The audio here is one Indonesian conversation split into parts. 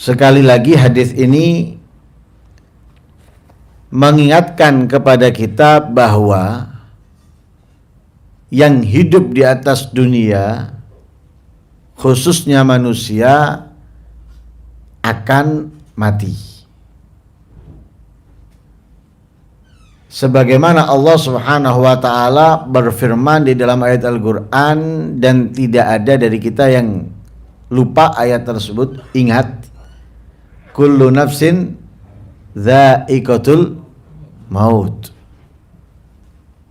Sekali lagi hadis ini mengingatkan kepada kita bahwa yang hidup di atas dunia, khususnya manusia, akan mati. Sebagaimana Allah Subhanahu wa taala berfirman di dalam ayat Al-Qur'an, dan tidak ada dari kita yang lupa ayat tersebut. Ingat, kullu nafsin dha'iqatul maut.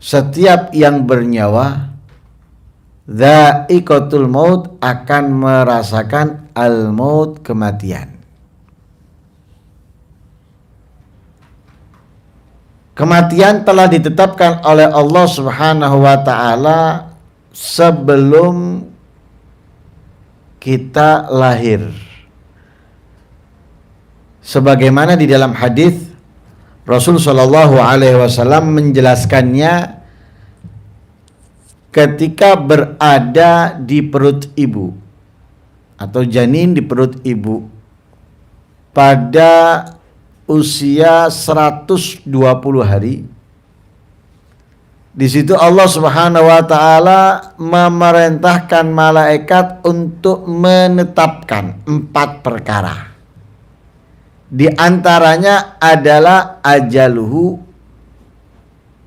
Setiap yang bernyawa, dha'iqatul maut, akan merasakan al-maut, kematian. Kematian telah ditetapkan oleh Allah Subhanahu wa taala sebelum kita lahir. Sebagaimana di dalam hadis Rasul sallallahu alaihi wasallam menjelaskannya ketika berada di perut ibu atau janin di perut ibu pada usia 120 hari. Di situ Allah Subhanahu wa taala memerintahkan malaikat untuk menetapkan 4 perkara. Di antaranya adalah ajaluhu,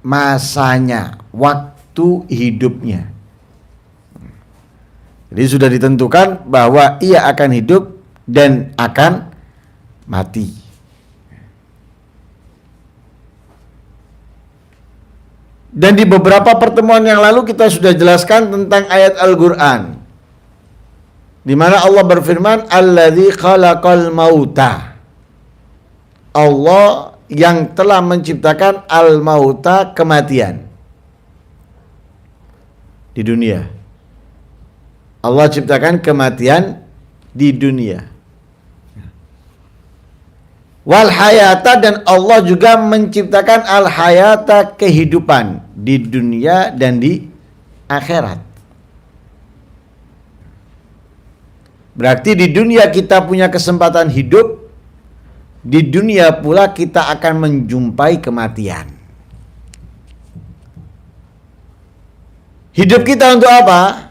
masanya, waktu hidupnya. Jadi sudah ditentukan bahwa ia akan hidup dan akan mati. Dan di beberapa pertemuan yang lalu kita sudah jelaskan tentang ayat Al-Qur'an, di mana Allah berfirman, alladzi khalaqal mauta. Allah yang telah menciptakan al-mauta, kematian di dunia. Allah ciptakan kematian di dunia. Wal hayata, dan Allah juga menciptakan al hayata, kehidupan di dunia dan di akhirat. Berarti di dunia kita punya kesempatan hidup, di dunia pula kita akan menjumpai kematian. Hidup kita untuk apa?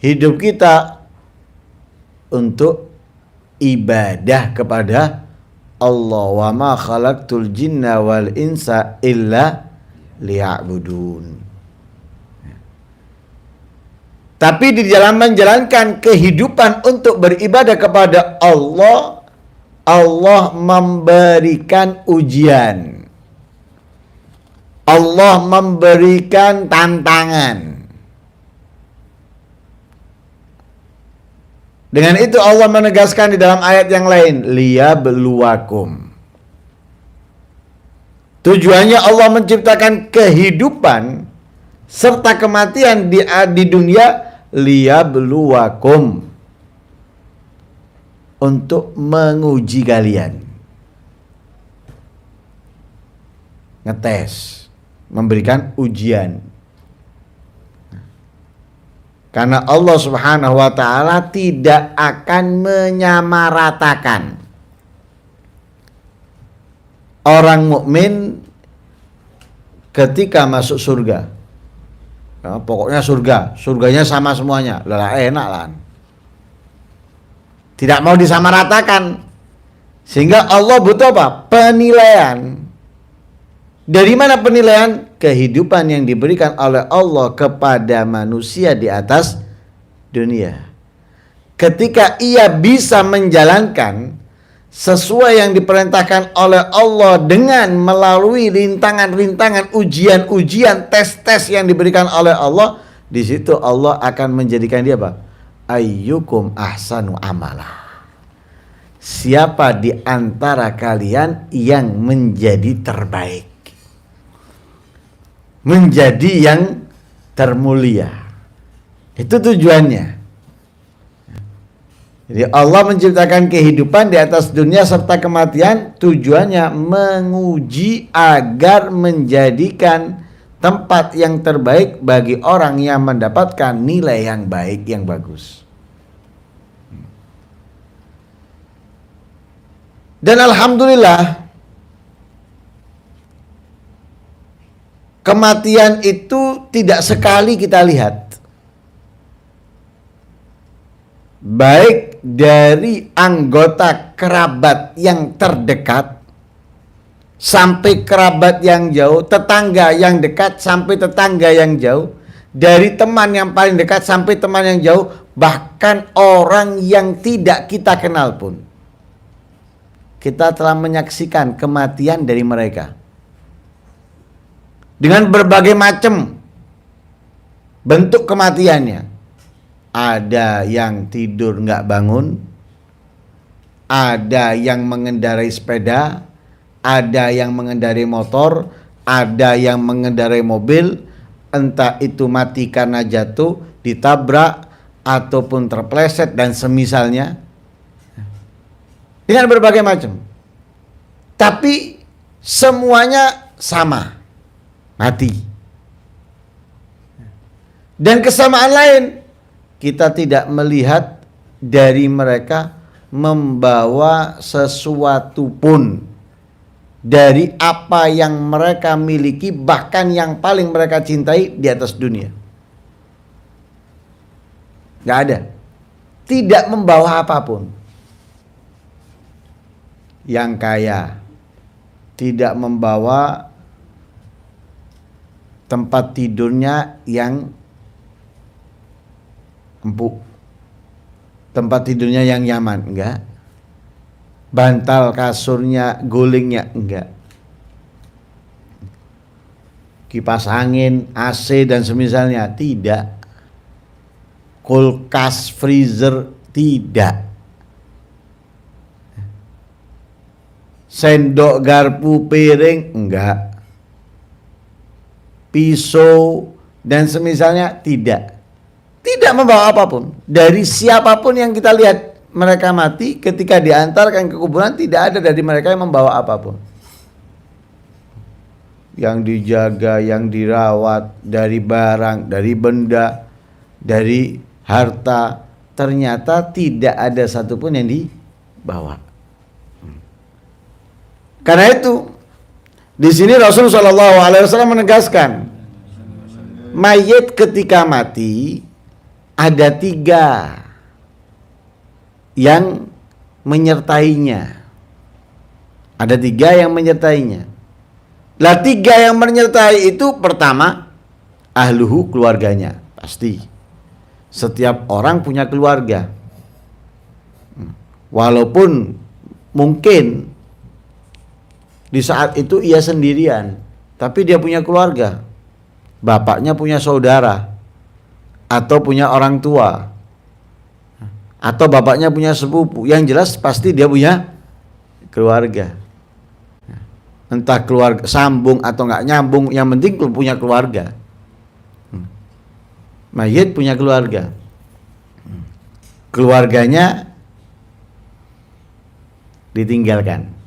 Hidup kita untuk ibadah kepada Allah. Wa ma khalaqtul jinna wal insa illa liya'budun. Tapi di dalam menjalankan kehidupan untuk beribadah kepada Allah, Allah memberikan ujian. Allah memberikan tantangan. Dengan itu Allah menegaskan di dalam ayat yang lain, liyabluwakum. Tujuannya Allah menciptakan kehidupan serta kematian di dunia, liyabluwakum, untuk menguji kalian. Ngetes, memberikan ujian. Karena Allah Subhanahu wa taala tidak akan menyamaratakan orang mukmin ketika masuk surga. Nah, pokoknya surganya sama semuanya. Lah enak lah. Tidak mau disamaratakan. Sehingga Allah butuh apa? Penilaian. Dari mana penilaian? Kehidupan yang diberikan oleh Allah kepada manusia di atas dunia. Ketika ia bisa menjalankan sesuai yang diperintahkan oleh Allah dengan melalui rintangan-rintangan, ujian-ujian, tes-tes yang diberikan oleh Allah, di situ Allah akan menjadikan dia apa? Ayyukum ahsanu amala. Siapa di antara kalian yang menjadi terbaik, menjadi yang termulia. Itu tujuannya. Jadi Allah menciptakan kehidupan di atas dunia serta kematian, tujuannya menguji agar menjadikan tempat yang terbaik bagi orang yang mendapatkan nilai yang baik, yang bagus. Dan alhamdulillah kematian itu tidak sekali kita lihat. Baik dari anggota kerabat yang terdekat sampai kerabat yang jauh, tetangga yang dekat sampai tetangga yang jauh, dari teman yang paling dekat sampai teman yang jauh, bahkan orang yang tidak kita kenal pun. Kita telah menyaksikan kematian dari mereka. Dengan berbagai macam bentuk kematiannya. Ada yang tidur nggak bangun, ada yang mengendarai sepeda, ada yang mengendarai motor, ada yang mengendarai mobil, entah itu mati karena jatuh, ditabrak, ataupun terpleset dan semisalnya. Dengan berbagai macam. Tapi semuanya sama, mati. Dan kesamaan lain, kita tidak melihat dari mereka membawa sesuatu pun dari apa yang mereka miliki, bahkan yang paling mereka cintai di atas dunia. Gak ada. Tidak membawa apapun. Yang kaya tidak membawa tempat tidurnya yang empuk, tempat tidurnya yang nyaman, enggak. Bantal kasurnya, gulingnya, enggak. Kipas angin, AC dan semisalnya, tidak. Kulkas, freezer, tidak. Sendok, garpu, piring, enggak. Pisau dan semisalnya, tidak. Tidak membawa apapun. Dari siapapun yang kita lihat mereka mati, ketika diantarkan ke kuburan, tidak ada dari mereka yang membawa apapun. Yang dijaga, yang dirawat, dari barang, dari benda, dari harta, ternyata tidak ada satupun yang dibawa. Karena itu, di sini Rasulullah SAW menegaskan, mayit ketika mati ada 3 yang menyertainya. Ada 3 yang menyertainya. Lah 3 yang menyertai itu, pertama, ahluhu, keluarganya. Pasti. Setiap orang punya keluarga. Walaupun mungkin di saat itu ia sendirian, tapi dia punya keluarga. Bapaknya punya saudara, atau punya orang tua, atau bapaknya punya sepupu. Yang jelas pasti dia punya keluarga. Entah keluarga sambung atau nggak nyambung, yang penting punya keluarga. Mayit punya keluarga. Keluarganya ditinggalkan.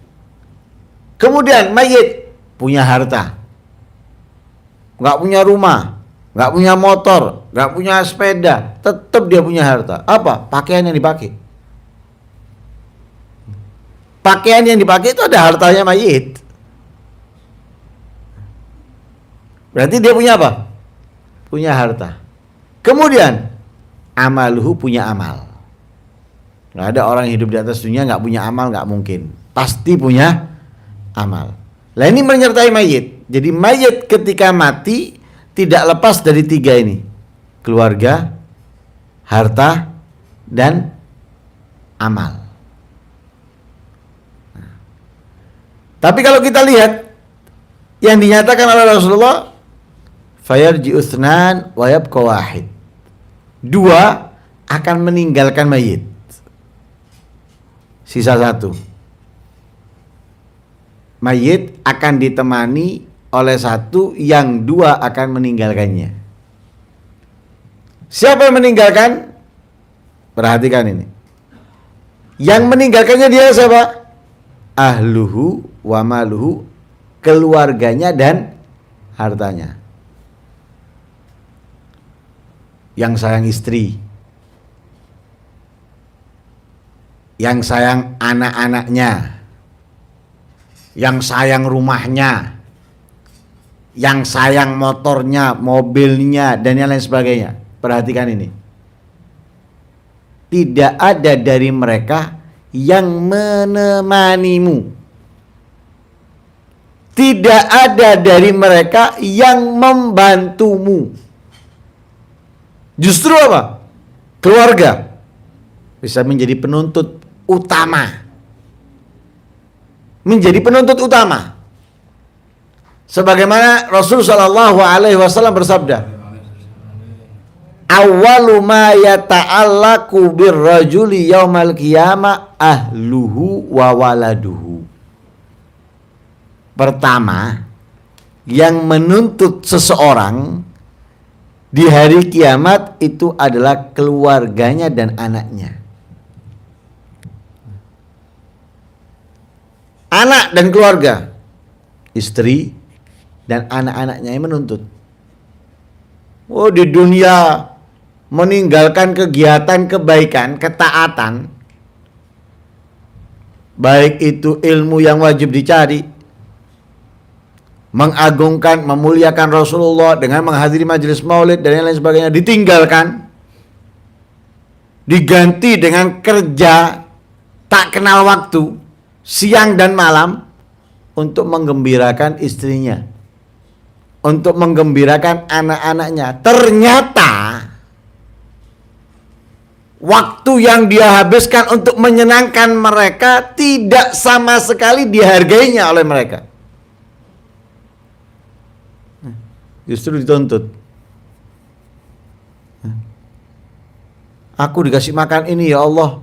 Kemudian mayit punya harta, nggak punya rumah, nggak punya motor, nggak punya sepeda, tetap dia punya harta. Apa? Pakaian yang dipakai. Pakaian yang dipakai itu ada hartanya mayit. Berarti dia punya apa? Punya harta. Kemudian amaluhu, punya amal. Nggak ada orang hidup di atas dunia nggak punya amal, nggak mungkin. Pasti punya amal. Lah ini menyertai mayit. Jadi mayit ketika mati tidak lepas dari 3 ini. Keluarga, harta, dan amal. Tapi kalau kita lihat yang dinyatakan oleh Rasulullah, fayarji'u tsnan wa yabqa wahid. 2 akan meninggalkan mayit. Sisa 1. Mayit akan ditemani oleh 1, yang 2 akan meninggalkannya. Siapa yang meninggalkan? Perhatikan ini. Yang meninggalkannya dia siapa? Ahluhu wa maluhu, keluarganya dan hartanya. Yang sayang istri, yang sayang anak-anaknya, yang sayang rumahnya, yang sayang motornya, mobilnya, dan yang lain sebagainya. Perhatikan ini. Tidak ada dari mereka yang menemanimu. Tidak ada dari mereka yang membantumu. Justru apa? Keluarga bisa menjadi penuntut utama. Menjadi penuntut utama. Sebagaimana Rasul sallallahu alaihi wasallam bersabda, "Awwalu ma yata'allaqu birrajuli yaumal qiyamah ahluhu wa waladuhu." Pertama, yang menuntut seseorang di hari kiamat itu adalah keluarganya dan anaknya. Anak dan keluarga, istri dan anak-anaknya yang menuntut. Oh, di dunia meninggalkan kegiatan kebaikan, ketaatan, baik itu ilmu yang wajib dicari, mengagungkan, memuliakan Rasulullah dengan menghadiri majelis maulid dan lain sebagainya, ditinggalkan, diganti dengan kerja tak kenal waktu, siang dan malam, untuk menggembirakan istrinya, untuk menggembirakan anak-anaknya. Ternyata waktu yang dia habiskan untuk menyenangkan mereka tidak sama sekali dihargainya oleh mereka. Justru dituntut. Aku dikasih makan ini ya Allah.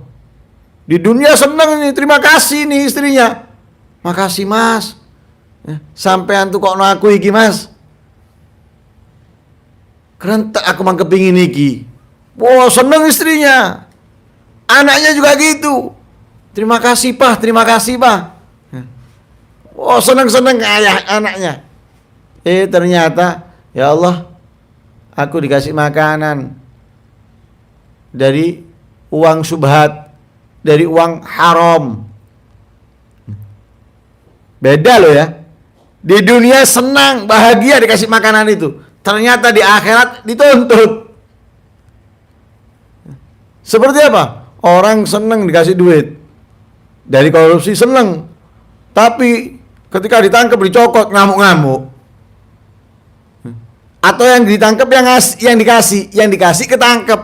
Di dunia senang ini, terima kasih nih istrinya. Makasih mas. Sampean tuh kok no aku iki mas. Kerentek aku mang kepingin iki. Wow, seneng istrinya. Anaknya juga gitu. Terima kasih pak, terima kasih pak. Wow, seneng-seneng ayah anaknya. Ternyata ya Allah, aku dikasih makanan dari uang subhat, dari uang haram. Beda loh ya. Di dunia senang, bahagia dikasih makanan itu. Ternyata di akhirat dituntut. Seperti apa? Orang senang dikasih duit. Dari korupsi senang. Tapi ketika ditangkap dicokot, ngamuk-ngamuk. Atau yang ditangkap yang dikasih ketangkep.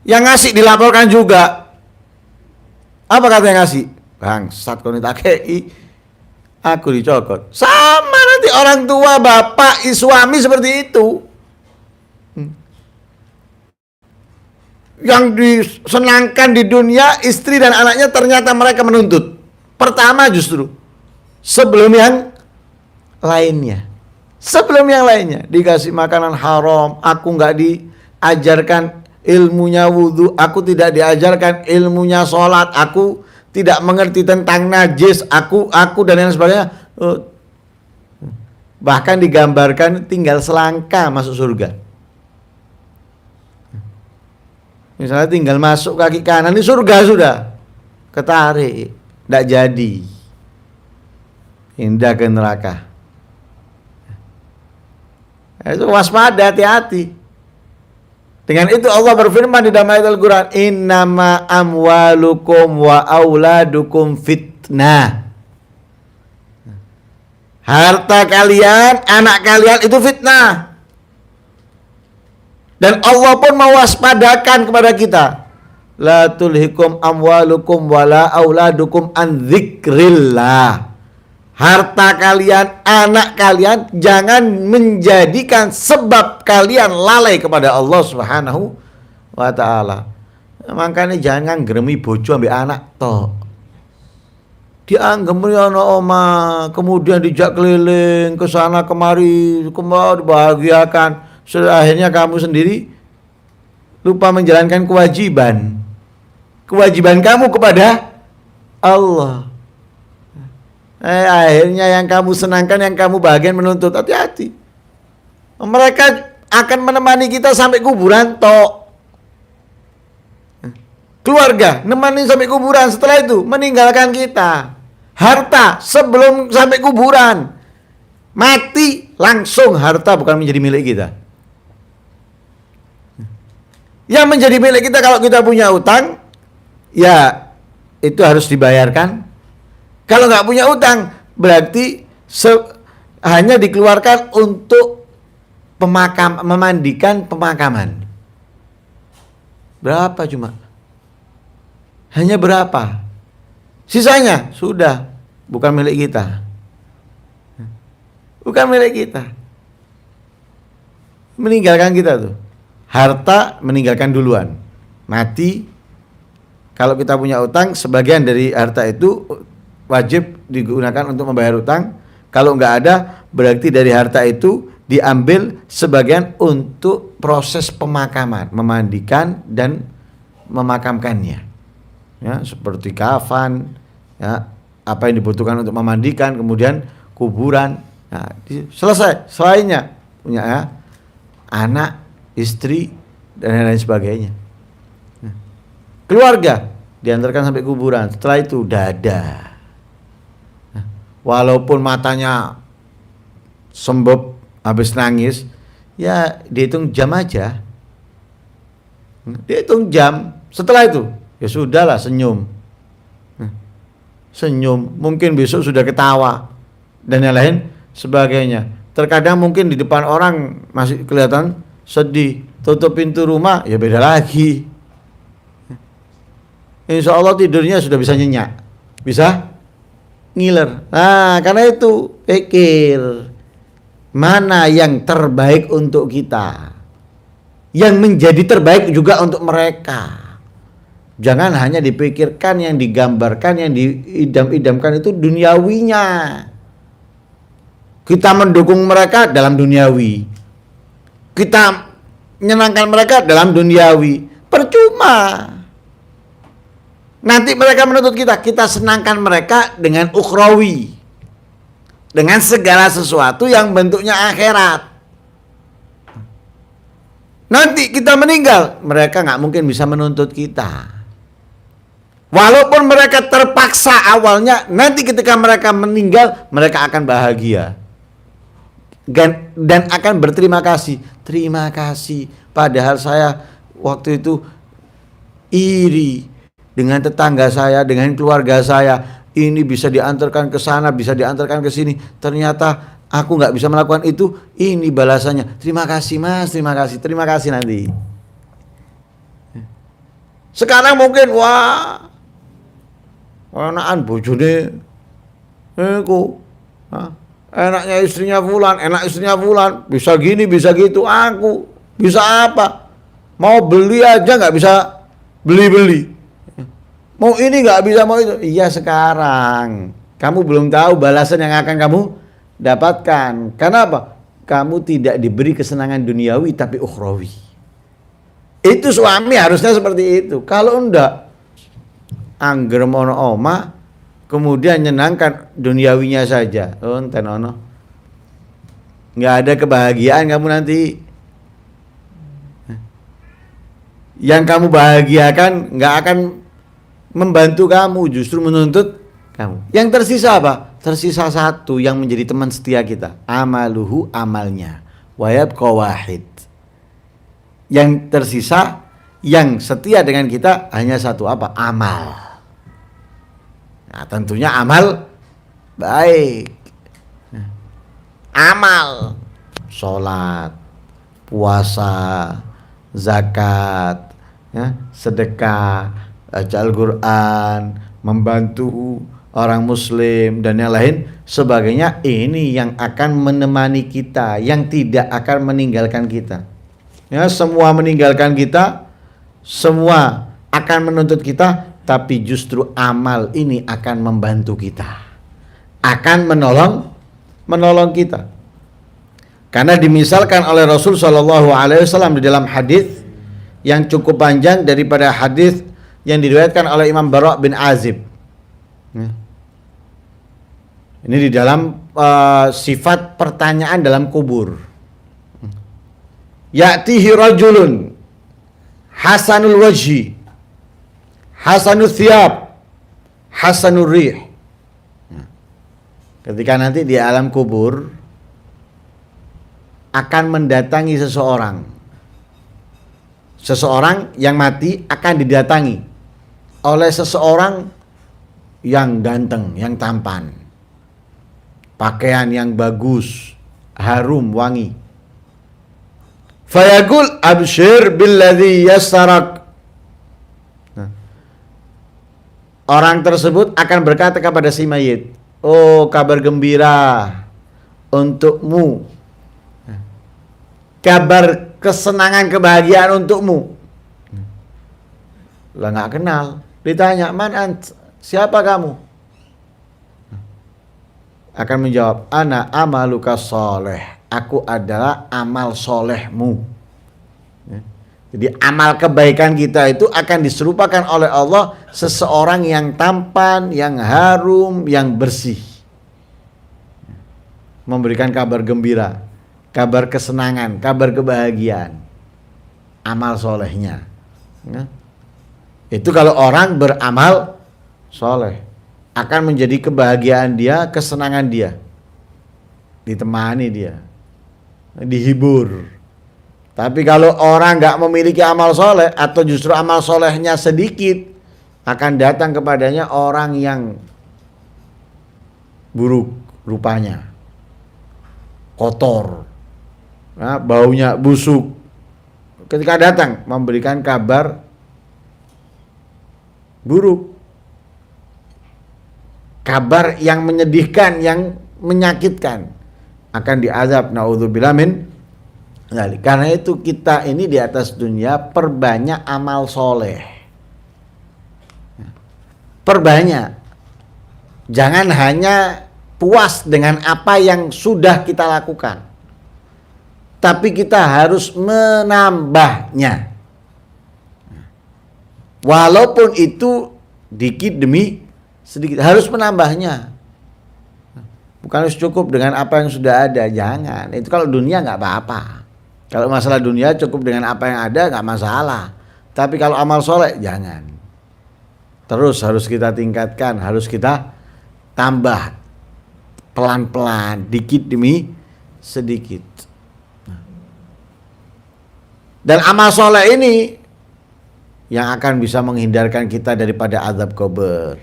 Yang ngasih dilaporkan juga. Apa kata yang ngasih? Bangsat kau nitakei, aku dicokot. Sama nanti orang tua, bapak, suami seperti itu. Yang disenangkan di dunia, istri dan anaknya, ternyata mereka menuntut. Pertama justru, sebelum yang lainnya. Sebelum yang lainnya, dikasih makanan haram, aku nggak diajarkan ilmunya wudhu, aku tidak diajarkan ilmunya sholat, aku tidak mengerti tentang najis, aku dan lain sebagainya. Bahkan digambarkan tinggal selangkah masuk surga. Misalnya tinggal masuk kaki kanan di surga sudah ketarik, tidak jadi, indah ke neraka. Itu waspada, hati-hati. Dengan itu Allah berfirman di dalam ayat Al-Quran, innama amwalukum wa auladukum fitnah. Harta kalian, anak kalian itu fitnah. Dan Allah pun mewaspadakan kepada kita, la tulhikum amwalukum wala auladukum an dzikrillah. Harta kalian, anak kalian jangan menjadikan sebab kalian lalai kepada Allah Subhanahu wa ta'ala. Makanya jangan geremi bojo ambek anak toh. Dianggap ana oma, kemudian dijak keliling ke sana kemari, dibahagiakan. Akhirnya kamu sendiri lupa menjalankan kewajiban. Kewajiban kamu kepada Allah. Akhirnya yang kamu senangkan, yang kamu bahagian menuntut. Hati-hati. Mereka akan menemani kita sampai kuburan toh. Keluarga nemani sampai kuburan, setelah itu meninggalkan kita. Harta sebelum sampai kuburan. Mati langsung harta bukan menjadi milik kita. Yang menjadi milik kita kalau kita punya utang, ya itu harus dibayarkan. Kalau nggak punya utang, berarti hanya dikeluarkan untuk memandikan pemakaman. Berapa cuma? Hanya berapa? Sisanya sudah bukan milik kita. Bukan milik kita. Meninggalkan kita tuh. Harta meninggalkan duluan. Mati. Kalau kita punya utang, sebagian dari harta itu wajib digunakan untuk membayar utang. Kalau nggak ada, berarti dari harta itu diambil sebagian untuk proses pemakaman, memandikan dan memakamkannya. Ya, seperti kafan, ya, apa yang dibutuhkan untuk memandikan, kemudian kuburan. Nah, selesai. Selainnya punya ya, anak, istri dan lain sebagainya. Nah, keluarga diantarkan sampai kuburan. Setelah itu dada. Nah, walaupun matanya sembab habis nangis, ya dihitung jam aja. Dihitung jam. Setelah itu ya sudahlah, senyum. Senyum, mungkin besok sudah ketawa dan yang lain sebagainya. Terkadang mungkin di depan orang masih kelihatan sedih, tutup pintu rumah ya beda lagi. Insya Allah tidurnya sudah bisa nyenyak, bisa ngiler. Nah, karena itu pikir mana yang terbaik untuk kita, yang menjadi terbaik juga untuk mereka. Jangan hanya dipikirkan yang digambarkan, yang diidam-idamkan itu duniawinya. Kita mendukung mereka dalam duniawi, kita menyenangkan mereka dalam duniawi. Percuma. Nanti mereka menuntut kita senangkan mereka dengan ukhrawi, dengan segala sesuatu yang bentuknya akhirat. Nanti kita meninggal, mereka nggak mungkin bisa menuntut kita. Walaupun mereka terpaksa awalnya, nanti ketika mereka meninggal, mereka akan bahagia dan akan berterima kasih. Terima kasih, padahal saya waktu itu iri dengan tetangga saya, dengan keluarga saya. Ini bisa diantarkan ke sana, bisa diantarkan ke sini. Ternyata aku nggak bisa melakukan itu. Ini balasannya. Terima kasih mas, terima kasih nanti. Sekarang mungkin wah, enakan bojone, enaknya istrinya fulan, enak istrinya fulan, bisa gini, bisa gitu. Aku bisa apa? Mau beli aja nggak bisa beli. Mau ini nggak bisa, mau itu. Iya sekarang. Kamu belum tahu balasan yang akan kamu dapatkan. Karena apa? Kamu tidak diberi kesenangan duniawi tapi ukhrawi. Itu suami harusnya seperti itu. Kalau enggak, angger mono oma, kemudian nyenangkan duniawinya saja. Oh, enten ono. Nggak ada kebahagiaan kamu nanti. Yang kamu bahagiakan nggak akan membantu kamu, justru menuntut kamu. Yang tersisa apa? Tersisa satu yang menjadi teman setia kita. Amaluhu, amalnya. Wa yabqa wahid. Yang tersisa, yang setia dengan kita hanya satu apa? Amal. Nah, tentunya amal baik. Amal, sholat, puasa, zakat, ya, sedekah, baca Al-Quran, membantu orang muslim dan yang lain sebagainya. Ini yang akan menemani kita, yang tidak akan meninggalkan kita. Ya, semua meninggalkan kita, semua akan menuntut kita, tapi justru amal ini akan membantu kita, akan menolong kita. Karena dimisalkan oleh Rasul Shallallahu Alaihi Wasallam di dalam hadis yang cukup panjang daripada hadis yang diriwayatkan oleh Imam Bara' bin Azib. Ini di dalam sifat pertanyaan dalam kubur. Ya'tihi rajulun hasanul wajhi, hasanul thiyab, hasanul rih. ketika nanti di alam kubur akan mendatangi seseorang yang mati akan didatangi oleh seseorang yang ganteng, yang tampan, pakaian yang bagus, harum, wangi. Fayaqul abshir billadzi yassarak. Orang tersebut akan berkata kepada si mayit, oh, kabar gembira untukmu, kabar kesenangan, kebahagiaan untukmu. Lah nggak kenal, ditanya, man ant, siapa kamu? Akan menjawab, ana amaluka soleh, aku adalah amal solehmu. Jadi amal kebaikan kita itu akan diserupakan oleh Allah seseorang yang tampan, yang harum, yang bersih, memberikan kabar gembira, kabar kesenangan, kabar kebahagiaan, amal solehnya. Itu kalau orang beramal soleh, akan menjadi kebahagiaan dia, kesenangan dia, ditemani dia, dihibur. Tapi kalau orang nggak memiliki amal soleh atau justru amal solehnya sedikit, akan datang kepadanya orang yang buruk rupanya, kotor, baunya busuk. Ketika datang memberikan kabar buruk, kabar yang menyedihkan, yang menyakitkan, akan diazab. Naudzubillah min. Karena itu kita ini di atas dunia perbanyak amal soleh, perbanyak. Jangan hanya puas dengan apa yang sudah kita lakukan, tapi kita harus menambahnya, walaupun itu dikit demi sedikit, harus menambahnya. Bukan harus cukup dengan apa yang sudah ada, jangan. Itu kalau dunia nggak apa-apa. Kalau masalah dunia cukup dengan apa yang ada, nggak masalah. Tapi kalau amal soleh jangan. Terus harus kita tingkatkan, harus kita tambah pelan-pelan, dikit demi sedikit. Dan amal soleh ini yang akan bisa menghindarkan kita daripada azab kubur,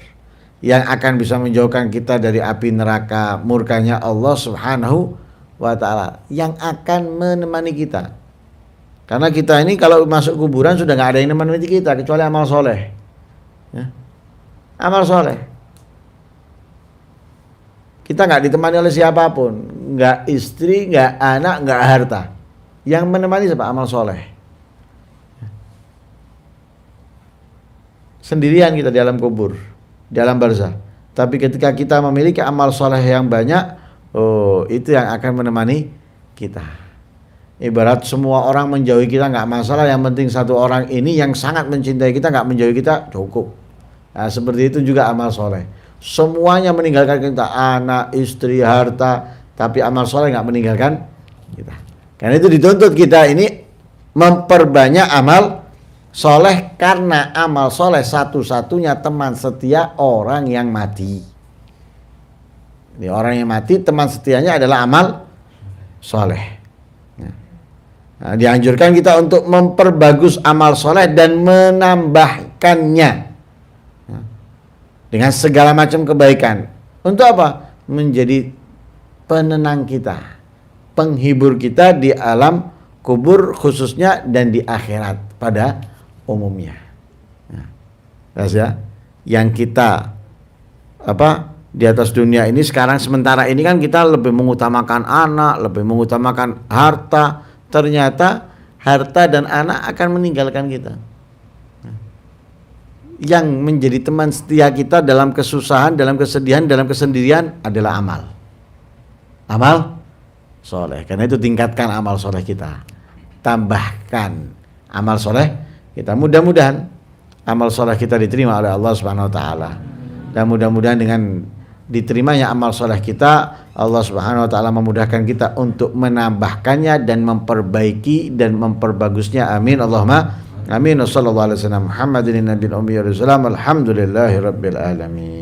yang akan bisa menjauhkan kita dari api neraka murkanya Allah Subhanahu wa ta'ala, yang akan menemani kita. Karena kita ini kalau masuk kuburan sudah nggak ada yang menemani kita kecuali amal soleh, ya. Amal soleh. Kita nggak ditemani oleh siapapun, nggak istri, nggak anak, nggak harta. Yang menemani siapa? Amal soleh. Sendirian kita di alam kubur, di alam barzah. Tapi ketika kita memiliki amal soleh yang banyak, oh, itu yang akan menemani kita. Ibarat semua orang menjauhi kita nggak masalah, yang penting satu orang ini yang sangat mencintai kita nggak menjauhi kita, cukup. Nah, seperti itu juga amal soleh. Semuanya meninggalkan kita, anak, istri, harta, tapi amal soleh nggak meninggalkan kita. Karena itu dituntut kita ini memperbanyak amal soleh, karena amal soleh satu-satunya teman setia orang yang mati. Ini orang yang mati, teman setianya adalah amal soleh. Nah, dianjurkan kita untuk memperbagus amal soleh dan menambahkannya dengan segala macam kebaikan. Untuk apa? Menjadi penenang kita, penghibur kita di alam kubur khususnya dan di akhirat pada umumnya. Nah, ya, yang kita di atas dunia ini sekarang sementara ini kan kita lebih mengutamakan anak, lebih mengutamakan harta. Ternyata harta dan anak akan meninggalkan kita. Yang menjadi teman setia kita dalam kesusahan, dalam kesedihan, dalam kesendirian adalah amal. Amal soleh. Karena itu tingkatkan amal soleh kita. Tambahkan amal soleh kita. Mudah-mudahan amal soleh kita diterima oleh Allah Subhanahu wa taala. Dan mudah-mudahan dengan diterimanya amal soleh kita, Allah Subhanahu wa taala memudahkan kita untuk menambahkannya dan memperbaiki dan memperbagusnya. Amin Allahumma amin. Wassallallahu alaihi wasallam Muhammadin nabiyil ummi wa sallam. Alhamdulillahirabbil alamin.